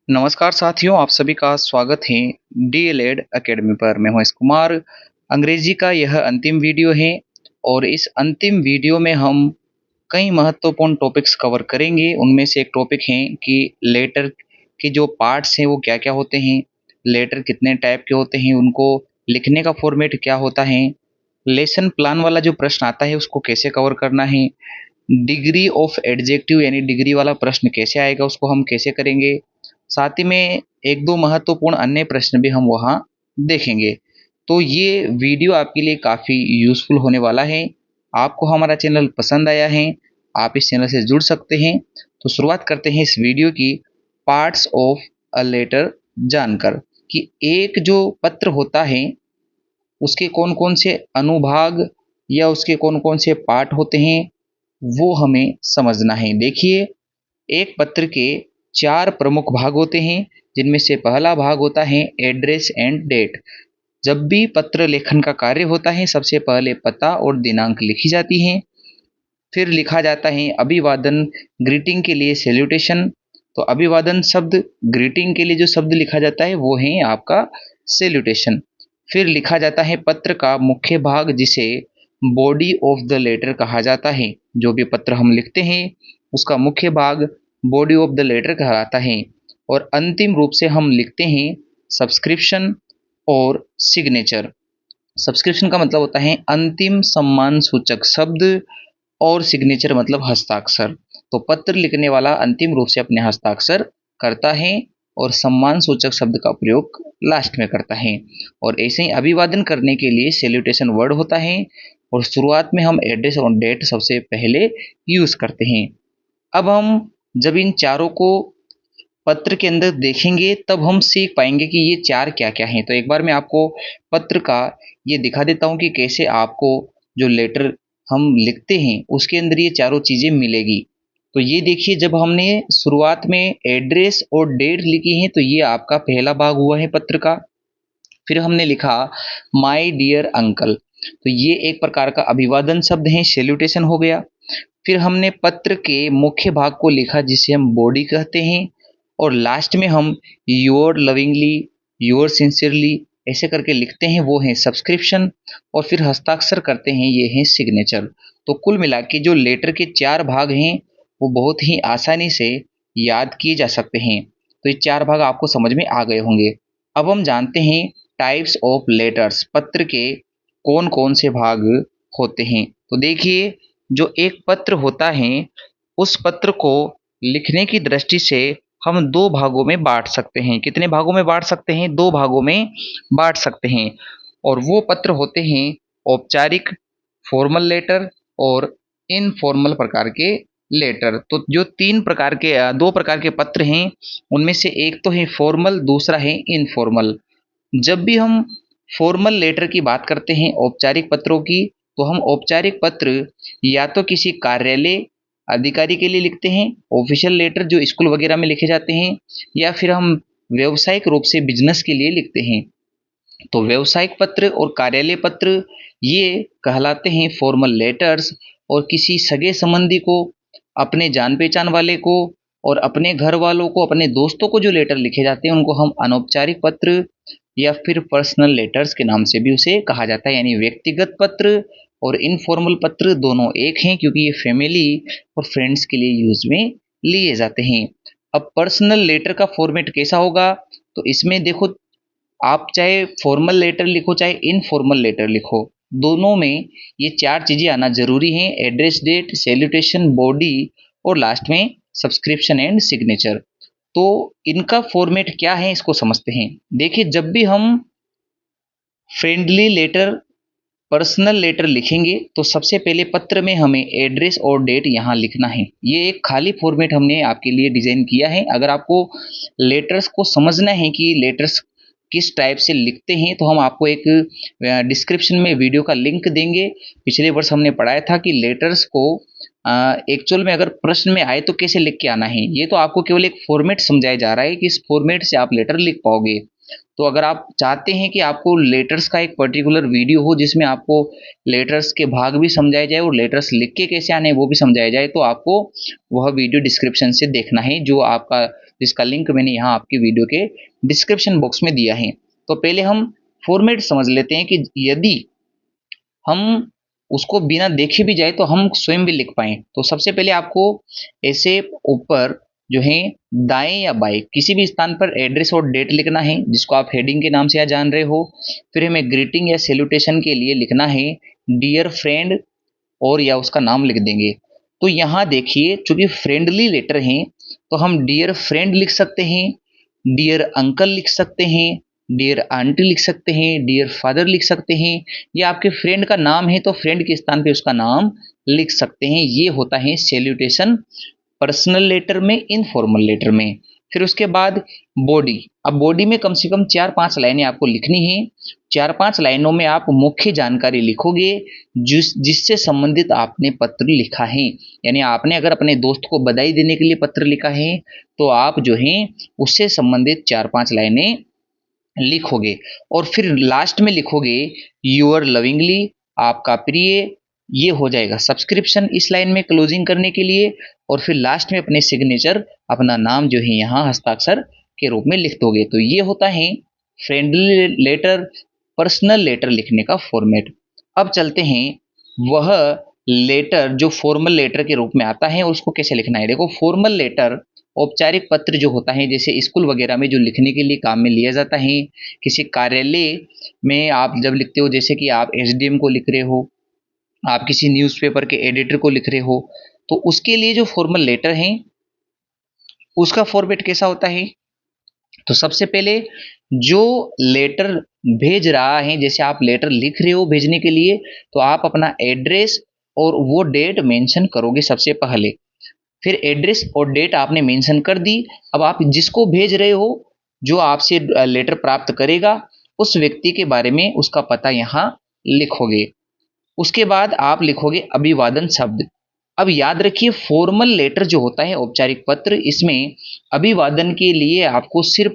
नमस्कार साथियों, आप सभी का स्वागत है डीएलएड एकेडमी पर। मैं हूं एस कुमार। अंग्रेजी का यह अंतिम वीडियो है और इस अंतिम वीडियो में हम कई महत्वपूर्ण टॉपिक्स कवर करेंगे। उनमें से एक टॉपिक है कि लेटर के जो पार्ट्स हैं वो क्या-क्या होते हैं, लेटर कितने टाइप के होते हैं, उनको लिखने का फॉर्मेट क्या होता है, लेसन प्लान वाला जो प्रश्न आता है उसको कैसे कवर करना है, डिग्री ऑफ एडजेक्टिव यानी डिग्री वाला प्रश्न कैसे आएगा, उसको हम कैसे करेंगे। साथ ही में 1-2 महत्वपूर्ण अन्य प्रश्न भी हम वहाँ देखेंगे। तो ये वीडियो आपके लिए काफ़ी यूज़फुल होने वाला है। आपको हमारा चैनल पसंद आया है, आप इस चैनल से जुड़ सकते हैं। तो शुरुआत करते हैं इस वीडियो की पार्ट्स ऑफ अ लेटर जानकर कि एक जो पत्र होता है उसके कौन-कौन से अनुभाग या उसके कौन-कौन से पार्ट होते हैं, वो हमें समझना है। देखिए, एक पत्र के 4 प्रमुख भाग होते हैं, जिनमें से पहला भाग होता है एड्रेस एंड डेट। जब भी पत्र लेखन का कार्य होता है, सबसे पहले पता और दिनांक लिखी जाती है। फिर लिखा जाता है अभिवादन, ग्रीटिंग के लिए सैल्यूटेशन। तो अभिवादन शब्द, ग्रीटिंग के लिए जो शब्द लिखा जाता है वो है आपका सैल्यूटेशन। फिर लिखा जाता है पत्र का मुख्य भाग, जिसे बॉडी ऑफ द लेटर कहा जाता है। जो भी पत्र हम लिखते हैं उसका मुख्य भाग बॉडी ऑफ द लेटर कहलाता है। और अंतिम रूप से हम लिखते हैं सब्सक्रिप्शन और सिग्नेचर। सब्सक्रिप्शन का मतलब होता है अंतिम सम्मान सूचक शब्द और सिग्नेचर मतलब हस्ताक्षर। तो पत्र लिखने वाला अंतिम रूप से अपने हस्ताक्षर करता है और सम्मान सूचक शब्द का प्रयोग लास्ट में करता है। और ऐसे ही अभिवादन करने के लिए सैल्यूटेशन वर्ड होता है और शुरुआत में हम एड्रेस और डेट सबसे पहले यूज करते हैं। अब हम जब इन चारों को पत्र के अंदर देखेंगे तब हम सीख पाएंगे कि ये चार क्या क्या हैं। तो एक बार मैं आपको पत्र का ये दिखा देता हूँ कि कैसे आपको जो लेटर हम लिखते हैं उसके अंदर ये चारों चीज़ें मिलेगी। तो ये देखिए, जब हमने शुरुआत में एड्रेस और डेट लिखी है तो ये आपका पहला भाग हुआ है पत्र का। फिर हमने लिखा माय डियर अंकल, तो ये एक प्रकार का अभिवादन शब्द है, सैल्यूटेशन हो गया। फिर हमने पत्र के मुख्य भाग को लिखा जिसे हम बॉडी कहते हैं और लास्ट में हम योर लविंगली, योर सिंसियरली ऐसे करके लिखते हैं, वो है सब्सक्रिप्शन। और फिर हस्ताक्षर करते हैं, ये है सिग्नेचर। तो कुल मिला के जो लेटर के 4 भाग हैं वो बहुत ही आसानी से याद किए जा सकते हैं। तो ये 4 भाग आपको समझ में आ गए होंगे। अब हम जानते हैं टाइप्स ऑफ लेटर्स, पत्र के कौन कौन से भाग होते हैं। तो देखिए, जो एक पत्र होता है उस पत्र को लिखने की दृष्टि से हम 2 भागों में बांट सकते हैं। कितने भागों में बांट सकते हैं? 2 भागों में बांट सकते हैं। और वो पत्र होते हैं औपचारिक फॉर्मल लेटर और इनफॉर्मल प्रकार के लेटर। तो जो 2 प्रकार के पत्र हैं उनमें से एक तो है फॉर्मल, दूसरा है इनफॉर्मल। जब भी हम फॉर्मल लेटर की बात करते हैं, औपचारिक पत्रों की, तो हम औपचारिक पत्र या तो किसी कार्यालय अधिकारी के लिए लिखते हैं, ऑफिशियल लेटर जो स्कूल वगैरह में लिखे जाते हैं, या फिर हम व्यावसायिक रूप से बिजनेस के लिए लिखते हैं। तो व्यावसायिक पत्र और कार्यालय पत्र ये कहलाते हैं फॉर्मल लेटर्स। और किसी सगे संबंधी को, अपने जान पहचान वाले को और अपने घर वालों को, अपने दोस्तों को जो लेटर लिखे जाते हैं उनको हम अनौपचारिक पत्र या फिर पर्सनल लेटर्स के नाम से भी उसे कहा जाता है। यानी व्यक्तिगत पत्र और इनफॉर्मल पत्र दोनों एक हैं, क्योंकि ये फैमिली और फ्रेंड्स के लिए यूज में लिए जाते हैं। अब पर्सनल लेटर का फॉर्मेट कैसा होगा? तो इसमें देखो, आप चाहे फॉर्मल लेटर लिखो चाहे इनफॉर्मल लेटर लिखो, दोनों में ये 4 चीज़ें आना ज़रूरी हैं: एड्रेस, डेट, सैल्यूटेशन, बॉडी और लास्ट में सब्सक्रिप्शन एंड सिग्नेचर। तो इनका फॉर्मेट क्या है इसको समझते हैं। देखिए, जब भी हम फ्रेंडली लेटर, पर्सनल लेटर लिखेंगे तो सबसे पहले पत्र में हमें एड्रेस और डेट यहाँ लिखना है। ये एक खाली फॉर्मेट हमने आपके लिए डिज़ाइन किया है। अगर आपको लेटर्स को समझना है कि लेटर्स किस टाइप से लिखते हैं तो हम आपको एक डिस्क्रिप्शन में वीडियो का लिंक देंगे। पिछले वर्ष हमने पढ़ाया था कि लेटर्स को एक्चुअल में अगर प्रश्न में आए तो कैसे लिख के आना है। ये तो आपको केवल एक फॉर्मेट समझाया जा रहा है कि इस फॉर्मेट से आप लेटर लिख पाओगे। तो अगर आप चाहते हैं कि आपको लेटर्स का एक पर्टिकुलर वीडियो हो जिसमें आपको लेटर्स के भाग भी समझाए जाए और लेटर्स लिख के कैसे आने वो भी समझाया जाए, तो आपको वह वीडियो डिस्क्रिप्शन से देखना है, जो आपका जिसका लिंक मैंने यहाँ आपकी वीडियो के डिस्क्रिप्शन बॉक्स में दिया है। तो पहले हम फॉर्मेट समझ लेते हैं कि यदि हम उसको बिना देखे भी जाए तो हम स्वयं भी लिख पाएँ। तो सबसे पहले आपको ऐसे ऊपर जो है दाएँ या बाएँ किसी भी स्थान पर एड्रेस और डेट लिखना है, जिसको आप हेडिंग के नाम से यहाँ जान रहे हो। फिर हमें ग्रीटिंग या सैल्यूटेशन के लिए लिखना है डियर फ्रेंड और या उसका नाम लिख देंगे। तो यहाँ देखिए चूंकि फ्रेंडली लेटर हैं तो हम डियर फ्रेंड लिख सकते हैं, डियर अंकल लिख सकते हैं, डियर आंटी लिख सकते हैं, डियर फादर लिख सकते हैं, या आपके फ्रेंड का नाम है तो फ्रेंड के स्थान पे उसका नाम लिख सकते हैं। ये होता है सैल्यूटेशन पर्सनल लेटर में, इनफॉर्मल लेटर में। फिर उसके बाद बॉडी। अब बॉडी में कम से कम 4-5 लाइनें आपको लिखनी है। 4-5 लाइनों में आप मुख्य जानकारी लिखोगे जिससे संबंधित आपने पत्र लिखा है। यानी आपने अगर अपने दोस्त को बधाई देने के लिए पत्र लिखा है तो आप जो है उससे संबंधित 4-5 लाइनें लिखोगे। और फिर लास्ट में लिखोगे यूअर लविंगली, आपका प्रिय। ये हो जाएगा सब्सक्रिप्शन इस लाइन में क्लोजिंग करने के लिए। और फिर लास्ट में अपने सिग्नेचर, अपना नाम जो है यहाँ हस्ताक्षर के रूप में लिख दोगे। तो ये होता है फ्रेंडली लेटर, पर्सनल लेटर लिखने का फॉर्मेट। अब चलते हैं वह लेटर जो फॉर्मल लेटर के रूप में आता है उसको कैसे लिखना है। देखो फॉर्मल लेटर औपचारिक पत्र जो होता है, जैसे स्कूल वगैरह में जो लिखने के लिए काम में लिया जाता है, किसी कार्यालय में आप जब लिखते हो, जैसे कि आप एसडीएम को लिख रहे हो, आप किसी न्यूज़पेपर के एडिटर को लिख रहे हो, तो उसके लिए जो फॉर्मल लेटर है उसका फॉर्मेट कैसा होता है। तो सबसे पहले जो लेटर भेज रहा है, जैसे आप लेटर लिख रहे हो भेजने के लिए, तो आप अपना एड्रेस और वो डेट मेंशन करोगे सबसे पहले। फिर एड्रेस और डेट आपने मेंशन कर दी। अब आप जिसको भेज रहे हो, जो आपसे लेटर प्राप्त करेगा, उस व्यक्ति के बारे में उसका पता यहाँ लिखोगे। उसके बाद आप लिखोगे अभिवादन शब्द। अब याद रखिए फॉर्मल लेटर जो होता है औपचारिक पत्र, इसमें अभिवादन के लिए आपको सिर्फ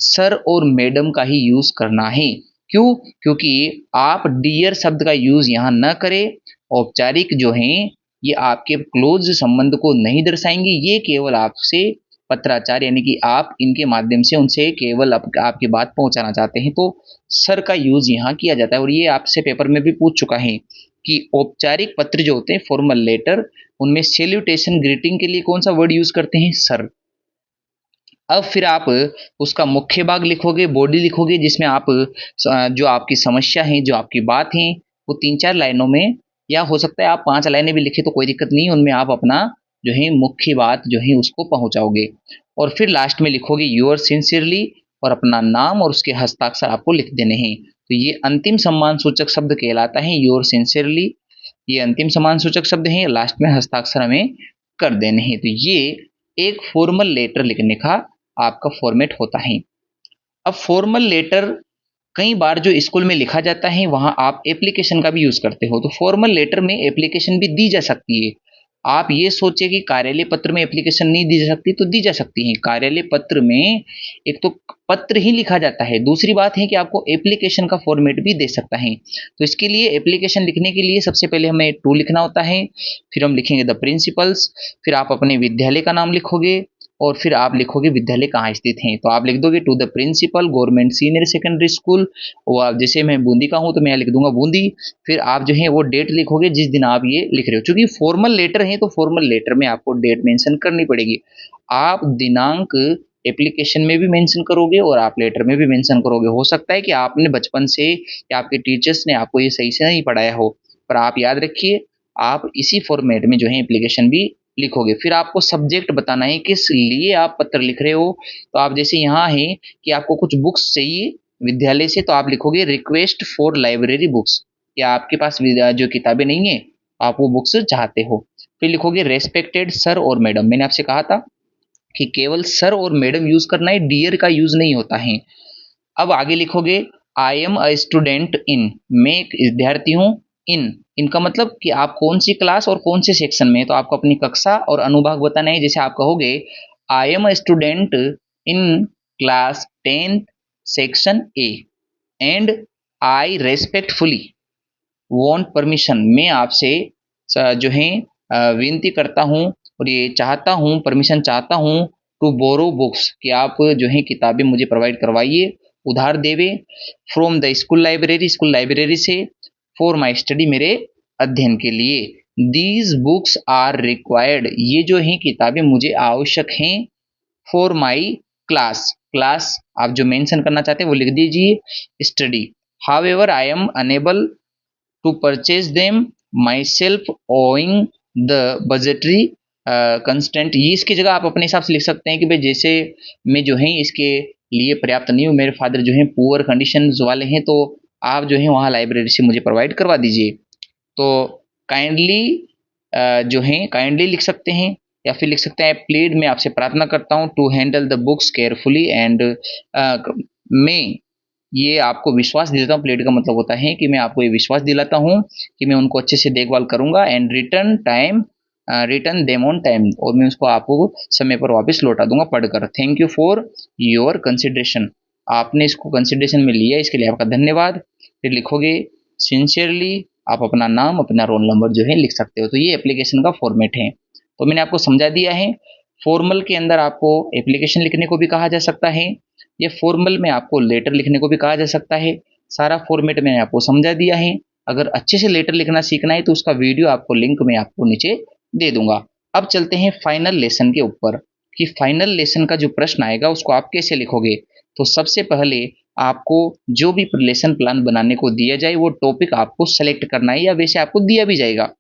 सर और मैडम का ही यूज करना है। क्यों? क्योंकि आप डियर शब्द का यूज यहाँ न करें। औपचारिक जो हैं ये आपके क्लोज संबंध को नहीं दर्शाएंगे, ये केवल आपसे पत्राचार यानी कि आप इनके माध्यम से उनसे केवल आपकी बात पहुंचाना चाहते हैं, तो सर का यूज यहाँ किया जाता है। और ये आपसे पेपर में भी पूछ चुका है कि औपचारिक पत्र जो होते हैं फॉर्मल लेटर, उनमें सैल्यूटेशन ग्रीटिंग के लिए कौन सा वर्ड यूज करते हैं, सर। अब फिर आप उसका मुख्य भाग लिखोगे, बॉडी लिखोगे, जिसमें आप जो आपकी समस्या है, जो आपकी बात है, वो 3-4 लाइनों में, या हो सकता है आप 5 लाइनें भी लिखे तो कोई दिक्कत नहीं, उनमें आप अपना जो है मुख्य बात जो है उसको पहुंचाओगे। और फिर लास्ट में लिखोगे यूअर सिंसियरली और अपना नाम और उसके हस्ताक्षर आपको लिख देने हैं। तो ये अंतिम सम्मान सूचक शब्द कहलाता है यूअर सिंसियरली। ये अंतिम सम्मान सूचक शब्द है, लास्ट में हस्ताक्षर हमें कर देने हैं। तो ये एक फॉर्मल लेटर लिखने का आपका फॉर्मेट होता है। अब फॉर्मल लेटर कई बार जो स्कूल में लिखा जाता है वहां आप एप्लीकेशन का भी यूज करते हो, तो फॉर्मल लेटर में एप्लीकेशन भी दी जा सकती है। आप ये सोचे कि कार्यालय पत्र में एप्लीकेशन नहीं दी जा सकती, तो दी जा सकती है। कार्यालय पत्र में एक तो पत्र ही लिखा जाता है, दूसरी बात है कि आपको एप्लीकेशन का फॉर्मेट भी दे सकता है। तो इसके लिए एप्लीकेशन लिखने के लिए सबसे पहले हमें टू लिखना होता है, फिर हम लिखेंगे द प्रिंसिपल्स, फिर आप अपने विद्यालय का नाम लिखोगे और फिर आप लिखोगे विद्यालय कहाँ स्थित है। तो आप लिख दोगे to the principal government senior secondary school, और जैसे मैं बूंदी का हूँ तो मैं लिख दूंगा बूंदी। फिर आप जो है वो डेट लिखोगे जिस दिन आप ये लिख रहे हो। चूंकि फॉर्मल लेटर है तो फॉर्मल लेटर में आपको डेट मेंशन करनी पड़ेगी। आप दिनांक एप्लीकेशन में भी मेंशन करोगे और आप लेटर में भी मेंशन करोगे। हो सकता है कि आपने बचपन से या आपके टीचर्स ने आपको ये सही से नहीं पढ़ाया हो, पर आप याद रखिए आप इसी फॉर्मेट में जो है एप्लीकेशन भी लिखोगे। फिर आपको सब्जेक्ट बताना है किस लिए आप पत्र लिख रहे हो। तो आप जैसे यहाँ है कि आपको कुछ बुक्स चाहिए विद्यालय से, तो आप लिखोगे रिक्वेस्ट फॉर लाइब्रेरी बुक्स, या आपके पास जो किताबें नहीं है आप वो बुक्स चाहते हो। फिर लिखोगे रेस्पेक्टेड सर और मैडम। मैंने आपसे कहा था कि केवल सर और मैडम यूज करना है, डियर का यूज नहीं होता है। अब आगे लिखोगे I am a student in, मैं एक विद्यार्थी हूँ। इन, इनका मतलब कि आप कौन सी क्लास और कौन से सेक्शन में, तो आपको अपनी कक्षा और अनुभाग बताना है। जैसे आप कहोगे I am a student in class 10th section A and I respectfully want permission, मैं आपसे जो है विनती करता हूँ और ये चाहता हूँ, परमिशन चाहता हूँ टू बोरो बुक्स, कि आप जो है किताबें मुझे प्रोवाइड करवाइए, उधार देवे, फ्रॉम द स्कूल लाइब्रेरी से, फॉर माई स्टडी, मेरे अध्ययन के लिए। दीज बुक्स आर रिक्वायर्ड, ये जो हैं किताबें मुझे आवश्यक हैं, फॉर माई क्लास आप जो मेंशन करना चाहते हैं वो लिख दीजिए, study. However I am unable to purchase them myself owing the budgetary constant, ये इसकी जगह आप अपने हिसाब से लिख सकते हैं कि भाई जैसे मैं जो है इसके लिए पर्याप्त नहीं हूँ, मेरे फादर जो है पुअर कंडीशन वाले हैं, तो आप जो है वहाँ लाइब्रेरी से मुझे प्रोवाइड करवा दीजिए। तो काइंडली जो है काइंडली लिख सकते हैं, या फिर लिख सकते हैं प्लीड, मैं आपसे प्रार्थना करता हूँ, to handle the books carefully and, मैं ये आपको विश्वास दिलाता हूँ, प्लेड का मतलब होता है कि मैं आपको ये विश्वास दिलाता हूँ कि मैं उनको अच्छे से देखभाल करूंगा, and return them on time, और मैं उसको आपको समय पर वापस लौटा दूंगा पढ़कर। Thank you for your consideration, आपने इसको कंसिडरेशन में लिया, इसके लिए आपका धन्यवाद। फिर लिखोगे सिंसियरली, आप अपना नाम अपना रोल नंबर जो है लिख सकते हो। तो ये एप्लीकेशन का फॉर्मेट है, तो मैंने आपको समझा दिया है। फॉर्मल के अंदर आपको एप्लीकेशन लिखने को भी कहा जा सकता है, या फॉर्मल में आपको लेटर लिखने को भी कहा जा सकता है। सारा फॉर्मेट मैंने आपको समझा दिया है। अगर अच्छे से लेटर लिखना सीखना है तो उसका वीडियो आपको लिंक में आपको नीचे दे दूंगा। अब चलते हैं फाइनल लेसन के ऊपर, कि फाइनल लेसन का जो प्रश्न आएगा उसको आप कैसे लिखोगे। तो सबसे पहले आपको जो भी लेसन प्लान बनाने को दिया जाए वो टॉपिक आपको सेलेक्ट करना है, या वैसे आपको दिया भी जाएगा।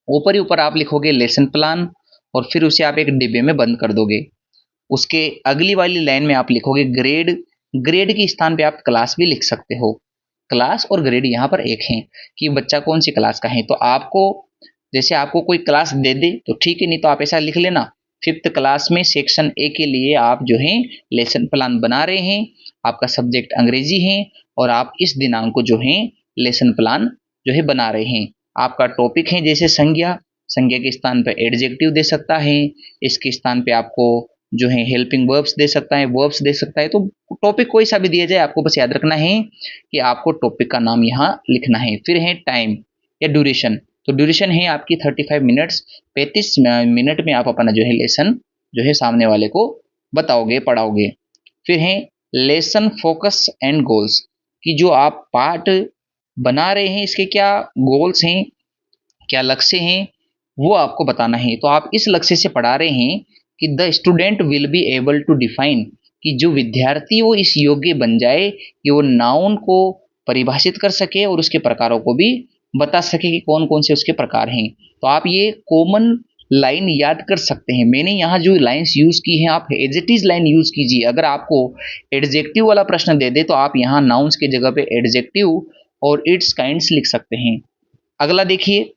ऊपर ही ऊपर आप लिखोगे लेसन प्लान, और फिर उसे आप एक डिब्बे में बंद कर दोगे। उसके अगली वाली लाइन में आप लिखोगे ग्रेड, ग्रेड के स्थान पे आप क्लास भी लिख सकते हो। क्लास और ग्रेड यहाँ पर एक हैं कि बच्चा कौन सी क्लास का है। तो आपको जैसे आपको कोई क्लास दे दे तो ठीक है, नहीं तो आप ऐसा लिख लेना, 5th क्लास में सेक्शन ए के लिए आप जो है लेसन प्लान बना रहे हैं, आपका सब्जेक्ट अंग्रेजी है, और आप इस दिनांक को जो है लेसन प्लान जो है बना रहे हैं। आपका टॉपिक है जैसे संज्ञा, संज्ञा के स्थान पर एडजेक्टिव दे सकता है, इसके स्थान पे आपको जो है हेल्पिंग वर्ब्स दे सकता है, वर्ब्स दे सकता है। तो टॉपिक कोई सा भी दिया जाए, आपको बस याद रखना है कि आपको टॉपिक का नाम यहाँ लिखना है। फिर है टाइम या ड्यूरेशन, तो ड्यूरेशन है आपकी 35 मिनट्स, 35 मिनट में आप अपना जो है लेसन जो है सामने वाले को बताओगे, पढ़ाओगे। फिर है लेसन फोकस एंड गोल्स, कि जो आप पार्ट बना रहे हैं इसके क्या गोल्स हैं, क्या लक्ष्य हैं, वो आपको बताना है। तो आप इस लक्ष्य से पढ़ा रहे हैं कि the student will be able to define, कि जो विद्यार्थी वो इस योग्य बन जाए कि वो नाउन को परिभाषित कर सके और उसके प्रकारों को भी बता सके कि कौन कौन से उसके प्रकार हैं। तो आप ये कॉमन लाइन याद कर सकते हैं। मैंने यहाँ जो लाइंस यूज की हैं आप as it is line use कीजिए। अगर आपको एडजेक्टिव वाला प्रश्न दे दे तो आप यहाँ नाउन्स के जगह पे एडजेक्टिव और इट्स काइंड्स लिख सकते हैं। अगला देखिए,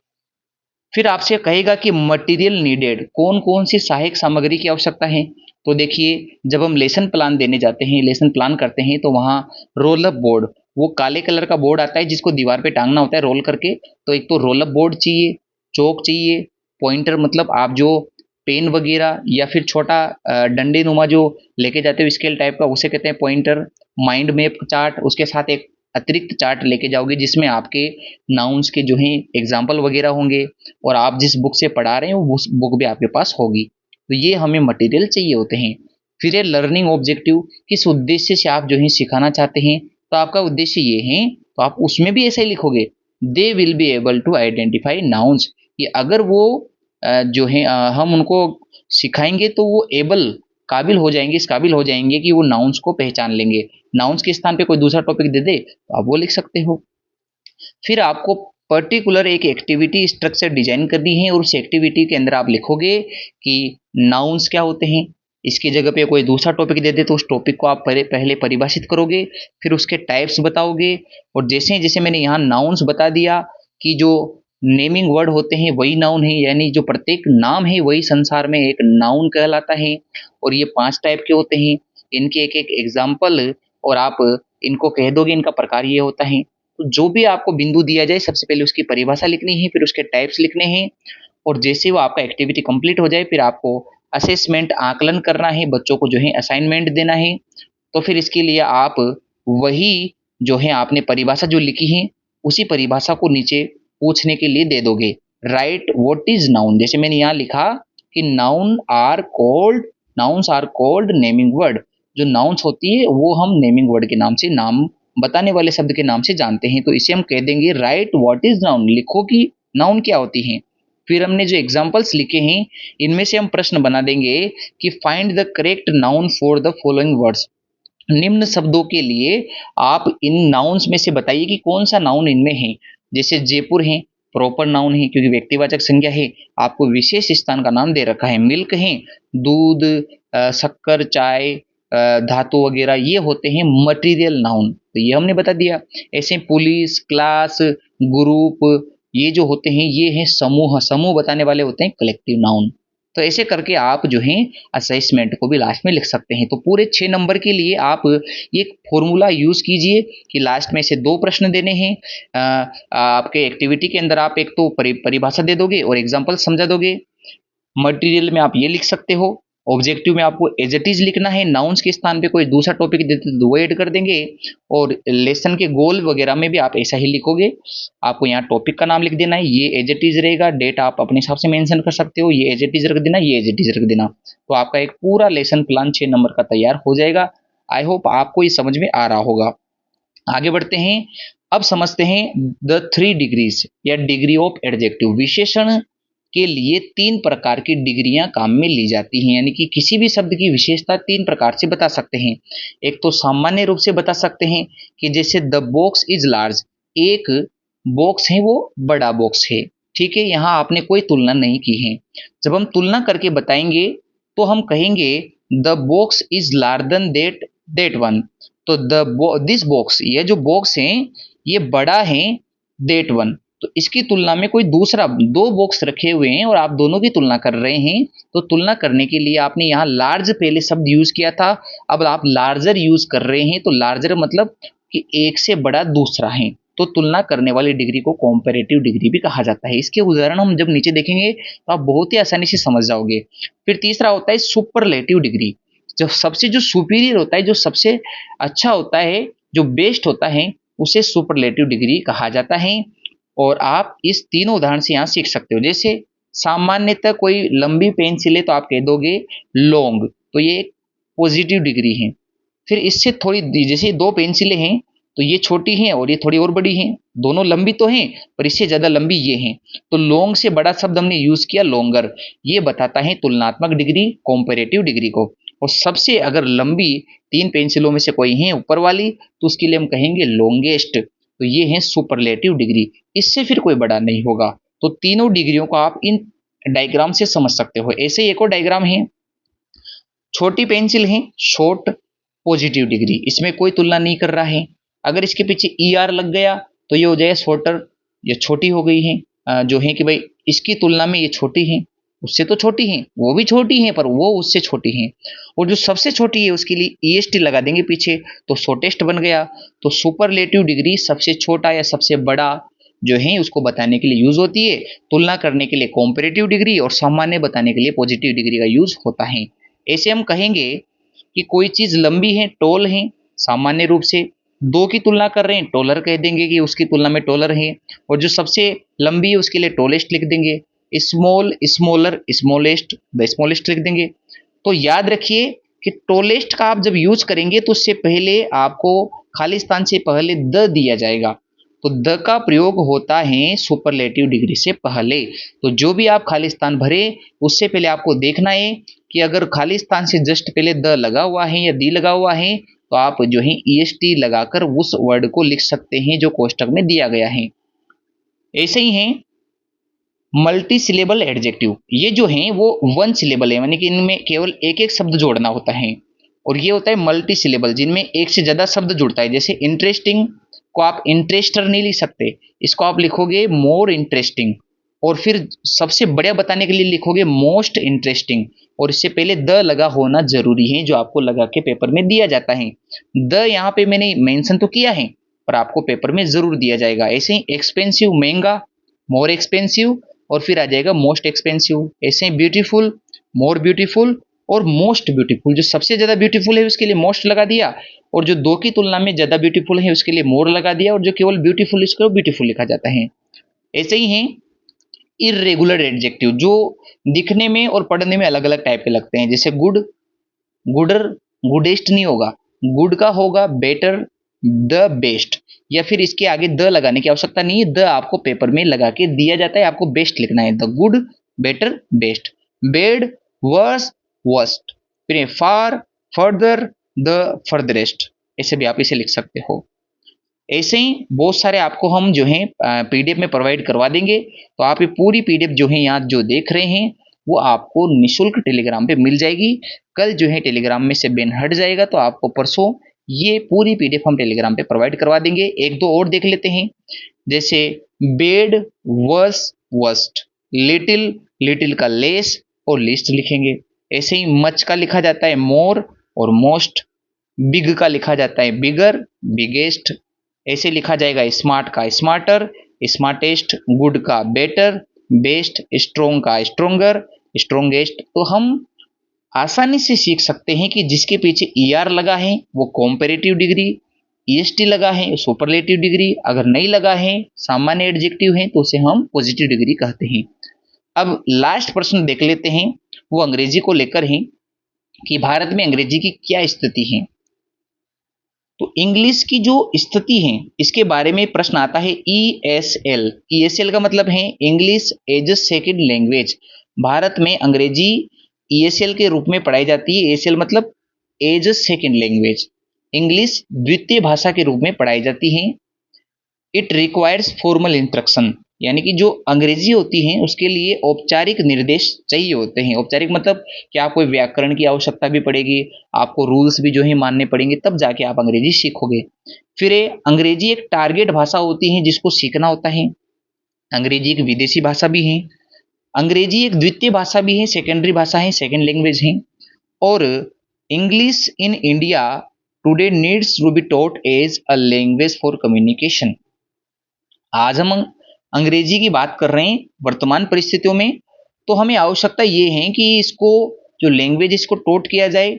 फिर आपसे कहेगा कि मटेरियल नीडेड, कौन कौन सी सहायक सामग्री की आवश्यकता है। तो देखिए, जब हम लेसन प्लान देने जाते हैं, लेसन प्लान करते हैं, तो वहाँ रोल अप बोर्ड, वो काले कलर का बोर्ड आता है जिसको दीवार पे टांगना होता है रोल करके। तो एक तो रोल अप बोर्ड चाहिए, चौक चाहिए, पॉइंटर मतलब आप जो पेन वगैरह या फिर छोटा डंडे नुमा जो लेके जाते हो स्केल टाइप का, उसे कहते हैं पॉइंटर। माइंड मैप चार्ट, उसके साथ एक अतिरिक्त चार्ट लेके जाओगे जिसमें आपके नाउन्स के जो हैं एग्जाम्पल वगैरह होंगे, और आप जिस बुक से पढ़ा रहे हो उस बुक भी आपके पास होगी। तो ये हमें मटेरियल चाहिए होते हैं। फिर ये लर्निंग ऑब्जेक्टिव, किस उद्देश्य से आप जो है सिखाना चाहते हैं, तो आपका उद्देश्य ये है, तो आप उसमें भी ऐसा ही लिखोगे, they will be able to identify nouns, कि अगर वो जो है हम उनको सिखाएंगे तो वो एबल, काबिल हो जाएंगे, इस काबिल हो जाएंगे कि वो नाउन्स को पहचान लेंगे। नाउन्स के स्थान पे कोई दूसरा टॉपिक दे दे तो आप वो लिख सकते हो। फिर आपको पर्टिकुलर एक एक्टिविटी स्ट्रक्चर डिजाइन करनी है, और उस एक्टिविटी के अंदर आप लिखोगे कि नाउन्स क्या होते हैं। इसकी जगह पे कोई दूसरा टॉपिक दे दे तो उस टॉपिक को आप पहले परिभाषित करोगे, फिर उसके टाइप्स बताओगे। और जैसे जैसे मैंने यहाँ नाउन्स बता दिया कि जो नेमिंग वर्ड होते हैं वही नाउन है, यानी जो प्रत्येक नाम है वही संसार में एक नाउन कहलाता है। और ये 5 टाइप के होते हैं, इनके एक एक एग्जाम्पल, और आप इनको कह दोगे इनका प्रकार ये होता है। तो जो भी आपको बिंदु दिया जाए सबसे पहले उसकी परिभाषा लिखनी है, फिर उसके टाइप्स लिखने हैं, और जैसे वो आपका एक्टिविटी कंप्लीट हो जाए फिर आपको असेसमेंट आकलन करना है, बच्चों को जो है असाइनमेंट देना है। तो फिर इसके लिए आप वही जो है आपने परिभाषा जो लिखी है उसी परिभाषा को नीचे पूछने के लिए दे दोगे। राइट व्हाट इज नाउन, जैसे मैंने यहाँ लिखा कि noun are called nouns are called naming word. जो नाउन्स होती है वो हम नेमिंग वर्ड के नाम से, नाम बताने वाले शब्द के नाम से जानते हैं। तो इसे हम कह देंगे राइट व्हाट इज नाउन, लिखो कि नाउन क्या होती है। फिर हमने जो एग्जाम्पल्स लिखे हैं इनमें से हम प्रश्न बना देंगे कि find the correct noun for the following words. निम्न शब्दों के लिए आप इन नाउन्स में से बताइए कि कौन सा नाउन इनमें है। जैसे जयपुर है, प्रॉपर नाउन है क्योंकि व्यक्तिवाचक संज्ञा है, आपको विशेष स्थान का नाम दे रखा है। मिल्क है, दूध, शक्कर, चाय, धातु वगैरह ये होते हैं मटेरियल नाउन, तो ये हमने बता दिया। ऐसे पुलिस, क्लास, ग्रुप ये जो होते हैं ये हैं समूह, समूह बताने वाले होते हैं कलेक्टिव नाउन। तो ऐसे करके आप जो है असेसमेंट को भी लास्ट में लिख सकते हैं। तो पूरे 6 नंबर के लिए आप एक फॉर्मूला यूज कीजिए कि लास्ट में से 2 प्रश्न देने हैं। आपके एक्टिविटी के अंदर आप एक तो परिभाषा दे दोगे और एग्जाम्पल समझा दोगे। मटेरियल में आप ये लिख सकते हो। ऑब्जेक्टिव में आपको एज इट इज लिखना है, नाउन्स के स्थान पे कोई दूसरा टॉपिक देते तो वो ऐड कर देंगे। और लेसन के गोल वगैरह में भी आप ऐसा ही लिखोगे। आपको यहाँ टॉपिक का नाम लिख देना है, ये एज इट इज रहेगा। डेट आप अपने हिसाब से मेंशन कर सकते हो, ये एज इट इज रख देना, ये एज इट इज रख देना। तो आपका एक पूरा लेसन प्लान 6 नंबर का तैयार हो जाएगा। आई होप आपको ये समझ में आ रहा होगा। आगे बढ़ते हैं। अब समझते हैं द 3 डिग्रीज या डिग्री ऑफ एडजेक्टिव। विशेषण के लिए 3 प्रकार की डिग्रियां काम में ली जाती हैं, यानी कि किसी भी शब्द की विशेषता 3 प्रकार से बता सकते हैं। एक तो सामान्य रूप से बता सकते हैं कि जैसे द बॉक्स इज लार्ज, एक बॉक्स है वो बड़ा बॉक्स है। ठीक है, यहाँ आपने कोई तुलना नहीं की है। जब हम तुलना करके बताएंगे तो हम कहेंगे the box is larger than that one. तो दिस बॉक्स, ये जो बॉक्स है ये बड़ा है दैट वन। तो इसकी तुलना में कोई दूसरा 2 बॉक्स रखे हुए हैं और आप दोनों की तुलना कर रहे हैं। तो तुलना करने के लिए आपने यहाँ लार्ज पहले शब्द यूज किया था, अब आप लार्जर यूज कर रहे हैं। तो लार्जर मतलब कि एक से बड़ा दूसरा है। तो तुलना करने वाली डिग्री को कॉम्पेरेटिव डिग्री भी कहा जाता है। इसके उदाहरण हम जब नीचे देखेंगे तो आप बहुत ही आसानी से समझ जाओगे। फिर तीसरा होता है सुपरलेटिव डिग्री। जो सबसे जो सुपीरियर होता है, जो सबसे अच्छा होता है, जो बेस्ट होता है, उसे सुपरलेटिव डिग्री कहा जाता है। और आप इस तीनों उदाहरण से यहाँ सीख सकते हो। जैसे सामान्यतः कोई लंबी पेंसिल है तो आप कह दोगे लॉन्ग, तो ये एक पॉजिटिव डिग्री है। फिर इससे थोड़ी, जैसे 2 पेंसिलें हैं तो ये छोटी हैं और ये थोड़ी और बड़ी हैं, दोनों लंबी तो हैं पर इससे ज़्यादा लंबी ये हैं। तो लॉन्ग से बड़ा शब्द हमने यूज़ किया लॉन्गर। ये बताता है तुलनात्मक डिग्री, कॉम्पेरेटिव डिग्री को। और सबसे अगर लंबी 3 पेंसिलों में से कोई है ऊपर वाली तो उसके लिए हम कहेंगे लॉन्गेस्ट। तो ये है सुपरलेटिव डिग्री, इससे फिर कोई बड़ा नहीं होगा। तो तीनों डिग्रियों को आप इन डायग्राम से समझ सकते हो। ऐसे ही एक और डायग्राम है, छोटी पेंसिल है, शॉर्ट पॉजिटिव डिग्री, इसमें कोई तुलना नहीं कर रहा है। अगर इसके पीछे ई आर लग गया तो ये हो जाएगा शॉर्टर, ये छोटी हो गई है। जो है कि भाई इसकी तुलना में ये छोटी है, उससे तो छोटी है, वो भी छोटी है पर वो उससे छोटी है। और जो सबसे छोटी है उसके लिए ई एस टी लगा देंगे पीछे, तो शॉर्टेस्ट बन गया। तो सुपरलेटिव डिग्री सबसे छोटा या सबसे बड़ा जो है उसको बताने के लिए यूज होती है। तुलना करने के लिए कॉम्पेरेटिव डिग्री और सामान्य बताने के लिए पॉजिटिव डिग्री का यूज होता है। ऐसे हम कहेंगे कि कोई चीज लंबी है, टॉल है, सामान्य रूप से 2 की तुलना कर रहे हैं, टॉलर कह देंगे कि उसकी तुलना में टॉलर है। और जो सबसे लंबी है उसके लिए टॉलेस्ट लिख देंगे। Small, smaller, smallest, the smallest लिख देंगे। तो याद रखिए कि टॉलेस्ट का आप जब यूज करेंगे तो उससे पहले आपको खाली स्थान से पहले द दिया जाएगा। तो द का प्रयोग होता है सुपरलेटिव डिग्री से पहले। तो जो भी आप खाली स्थान भरे उससे पहले आपको देखना है कि अगर खाली स्थान से जस्ट पहले द लगा हुआ है या दी लगा हुआ है तो आप जो है ई एस टी लगाकर उस वर्ड को लिख सकते हैं जो कोष्टक में दिया गया है। ऐसे ही है मल्टी सिलेबल एडजेक्टिव। ये जो है वो 1 सिलेबल है, यानी कि इनमें केवल एक एक शब्द जोड़ना होता है। और ये होता है मल्टी सिलेबल, जिनमें एक से ज्यादा शब्द जुड़ता है। जैसे इंटरेस्टिंग को आप इंटरेस्टर नहीं लिख सकते, इसको आप लिखोगे मोर इंटरेस्टिंग। और फिर सबसे बढ़िया बताने के लिए लिखोगे मोस्ट इंटरेस्टिंग, और इससे पहले द लगा होना जरूरी है जो आपको लगा के पेपर में दिया जाता है। द यहाँ पे मैंने मेंशन तो किया है पर आपको पेपर में जरूर दिया जाएगा। ऐसे ही एक्सपेंसिव महंगा, मोर एक्सपेंसिव, और फिर आ जाएगा मोस्ट एक्सपेंसिव। ऐसे ही ब्यूटीफुल, मोर ब्यूटीफुल और मोस्ट ब्यूटीफुल। जो सबसे ज्यादा ब्यूटीफुल है उसके लिए मोस्ट लगा दिया, और जो 2 की तुलना में ज्यादा ब्यूटीफुल है उसके लिए मोर लगा दिया, और जो केवल ब्यूटीफुल इसको ब्यूटीफुल लिखा जाता है। ऐसे ही है इरेगुलर एडजेक्टिव, जो दिखने में और पढ़ने में अलग अलग टाइप के लगते हैं। जैसे गुड, गुडर, गुडेस्ट नहीं होगा, गुड का होगा बेटर, द बेस्ट, या फिर इसके आगे द लगाने की आवश्यकता नहीं है, द आपको पेपर में लगा के दिया जाता है, आपको बेस्ट लिखना है, the good, better, best, bad, worse, worst, फिर फार, फर्दर, द फर्दरेस्ट, ऐसे भी आप इसे लिख सकते हो। ऐसे ही बहुत सारे आपको हम जो है पीडीएफ में प्रोवाइड करवा देंगे, तो आप ये पूरी पीडीएफ जो है यहाँ जो देख रहे हैं वो आपको निःशुल्क टेलीग्राम पे मिल जाएगी। कल जो है टेलीग्राम में से बैन हट जाएगा, तो आपको परसों ये पूरी पीडीएफ हम टेलीग्राम पे प्रोवाइड करवा देंगे। एक दो और देख लेते हैं, जैसे bad, worse, worst, little, little का लेस और लिस्ट लिखेंगे। ऐसे ही मच का लिखा जाता है मोर और मोस्ट, बिग का लिखा जाता है बिगर, बिगेस्ट, ऐसे लिखा जाएगा स्मार्ट का स्मार्टर, स्मार्टेस्ट, गुड का बेटर, बेस्ट, स्ट्रोंग का स्ट्रोंगर, स्ट्रोंगेस्ट। तो हम आसानी से सीख सकते हैं कि जिसके पीछे ईआर लगा है वो कॉम्पेरेटिव डिग्री, ईएसटी लगा है सुपरलेटिव डिग्री, अगर नहीं लगा है सामान्य एडजेक्टिव है तो उसे हम पॉजिटिव डिग्री कहते हैं। अब लास्ट प्रश्न देख लेते हैं, वो अंग्रेजी को लेकर है कि भारत में अंग्रेजी की क्या स्थिति है। तो इंग्लिश की जो स्थिति है इसके बारे में प्रश्न आता है ईएसएल। ईएसएल का मतलब है इंग्लिश एज सेकेंड लैंग्वेज। भारत में अंग्रेजी ईएसएल के रूप में पढ़ाई जाती है। ईएसएल मतलब एज सेकेंड लैंग्वेज, इंग्लिश द्वितीय भाषा के रूप में पढ़ाई जाती है। इट रिक्वायर्स फॉर्मल इंस्ट्रक्शन, यानी कि जो अंग्रेजी होती है उसके लिए औपचारिक निर्देश चाहिए होते हैं। औपचारिक मतलब कि आपको व्याकरण की आवश्यकता भी पड़ेगी, आपको रूल्स भी जो है मानने पड़ेंगे, तब जाके आप अंग्रेजी सीखोगे। फिर अंग्रेजी एक टारगेट भाषा होती है जिसको सीखना होता है। अंग्रेजी एक विदेशी भाषा भी है, अंग्रेजी एक द्वितीय भाषा भी है, सेकेंडरी भाषा है, सेकेंड लैंग्वेज है। और English in India today needs to be taught as a language for communication. आज हम अंग्रेजी की बात कर रहे हैं वर्तमान परिस्थितियों में, तो हमें आवश्यकता ये है कि इसको जो लैंग्वेज इसको टॉट किया जाए,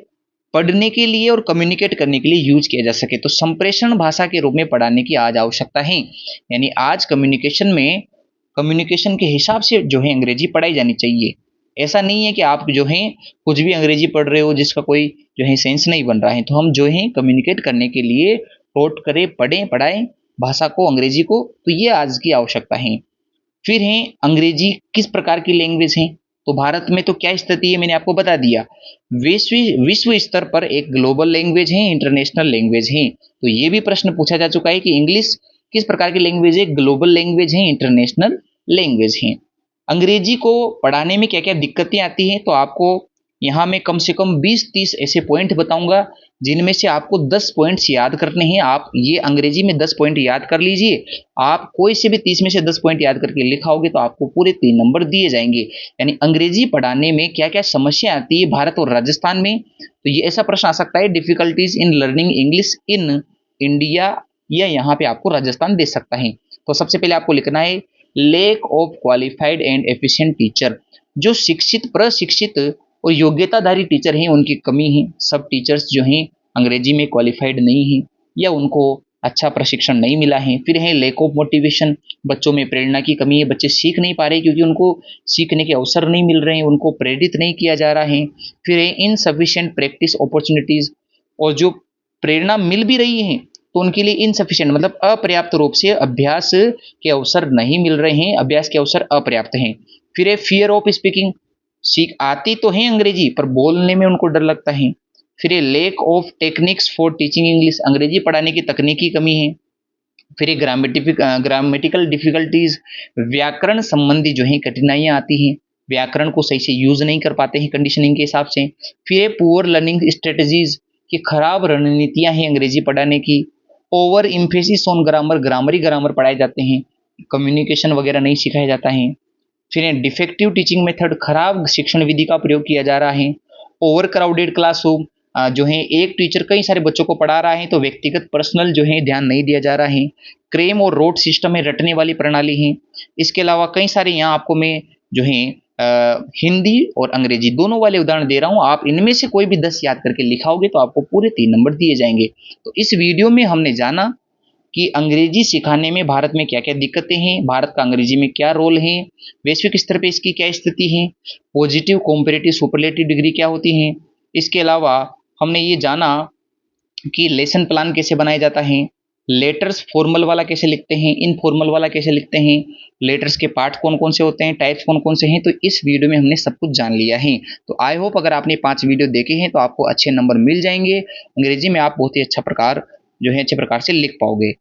पढ़ने के लिए और कम्युनिकेट करने के लिए यूज किया जा सके। तो संप्रेषण भाषा के रूप में पढ़ाने की आज आवश्यकता है, यानी आज कम्युनिकेशन में कम्युनिकेशन के हिसाब से जो है अंग्रेजी पढ़ाई जानी चाहिए। ऐसा नहीं है कि आप जो है कुछ भी अंग्रेजी पढ़ रहे हो जिसका कोई जो है सेंस नहीं बन रहा है। तो हम जो है कम्युनिकेट करने के लिए टॉट करें, पढ़ें, पढ़ाएं भाषा को, अंग्रेजी को, तो ये आज की आवश्यकता है। फिर है अंग्रेजी किस प्रकार की लैंग्वेज है। तो भारत में तो क्या स्थिति है मैंने आपको बता दिया। विश्व स्तर पर एक ग्लोबल लैंग्वेज है, इंटरनेशनल लैंग्वेज है। तो ये भी प्रश्न पूछा जा चुका है कि इंग्लिश किस प्रकार की लैंग्वेज है, ग्लोबल लैंग्वेज है, इंटरनेशनल लैंग्वेज है। अंग्रेजी को पढ़ाने में क्या क्या दिक्कतें आती हैं, तो आपको यहाँ मैं कम से कम 20-30 ऐसे पॉइंट बताऊंगा जिनमें से आपको 10 पॉइंट्स याद करने हैं। आप ये अंग्रेजी में 10 पॉइंट याद कर लीजिए। आप कोई से भी 30 में से 10 पॉइंट याद करके लिखाओगे तो आपको पूरे 3 नंबर दिए जाएंगे। यानी अंग्रेजी पढ़ाने में क्या क्या समस्या आती है भारत और राजस्थान में, तो ये ऐसा प्रश्न आ सकता है, difficulties in learning English in India, या यहाँ पे आपको राजस्थान दे सकता है। तो सबसे पहले आपको लिखना है lack of qualified and efficient teacher. जो शिक्षित, प्रशिक्षित और योग्यताधारी टीचर हैं उनकी कमी है। सब टीचर्स जो हैं अंग्रेजी में क्वालिफाइड नहीं है या उनको अच्छा प्रशिक्षण नहीं मिला है। फिर है लैक ऑफ मोटिवेशन, बच्चों में प्रेरणा की कमी है, बच्चे सीख नहीं पा रहे क्योंकि उनको सीखने के अवसर नहीं मिल रहे हैं, उनको प्रेरित नहीं किया जा रहा है। फिर है इनसफिशिएंट प्रैक्टिस अपॉर्चुनिटीज, और जो प्रेरणा मिल भी रही है तो उनके लिए इनसफिशिएंट मतलब अपर्याप्त रूप से अभ्यास के अवसर नहीं मिल रहे हैं, अभ्यास के अवसर अपर्याप्त हैं। फिर है फियर ऑफ स्पीकिंग, सीख आती तो है अंग्रेजी पर बोलने में उनको डर लगता है। फिर ये lack of techniques for teaching English, अंग्रेजी पढ़ाने की तकनीकी कमी है। फिर ये ग्रामेटिकल डिफिकल्टीज, व्याकरण संबंधी जो है कठिनाइयाँ आती हैं, व्याकरण को सही से यूज नहीं कर पाते हैं कंडीशनिंग के हिसाब से। फिर ये पुअर लर्निंग स्ट्रेटजीज, कि खराब रणनीतियाँ हैं अंग्रेजी पढ़ाने की। Over emphasis on grammar, grammar पढ़ाए जाते हैं, कम्युनिकेशन वगैरह नहीं सिखाया जाता है। फिर डिफेक्टिव टीचिंग मेथड, खराब शिक्षण विधि का प्रयोग किया जा रहा है। ओवर क्राउडेड क्लासरूम, जो है एक टीचर कई सारे बच्चों को पढ़ा रहा है तो व्यक्तिगत पर्सनल जो है ध्यान नहीं दिया जा रहा है। क्रेम और रोट सिस्टम में रटने वाली प्रणाली है। इसके अलावा कई सारे यहाँ आपको मैं जो है हिंदी और अंग्रेजी दोनों वाले उदाहरण दे रहा हूँ। आप इनमें से कोई भी 10 याद करके लिखाओगे तो आपको पूरे 3 नंबर दिए जाएंगे। तो इस वीडियो में हमने जाना कि अंग्रेजी सिखाने में भारत में क्या क्या दिक्कतें हैं, भारत का अंग्रेजी में क्या रोल है, वैश्विक स्तर पे इसकी क्या स्थिति है, पॉजिटिव, कॉम्परेटिव, सुपरलेटिव डिग्री क्या होती हैं, इसके अलावा हमने ये जाना कि लेसन प्लान कैसे बनाया जाता है, लेटर्स फॉर्मल वाला कैसे लिखते हैं, इनफॉर्मल वाला कैसे लिखते हैं, लेटर्स के पार्ट कौन कौन से होते हैं, टाइप्स कौन कौन से हैं, तो इस वीडियो में हमने सब कुछ जान लिया है। तो आई होप अगर आपने 5 वीडियो देखे हैं तो आपको अच्छे नंबर मिल जाएंगे, अंग्रेजी में आप बहुत ही अच्छा प्रकार जो है अच्छे प्रकार से लिख पाओगे।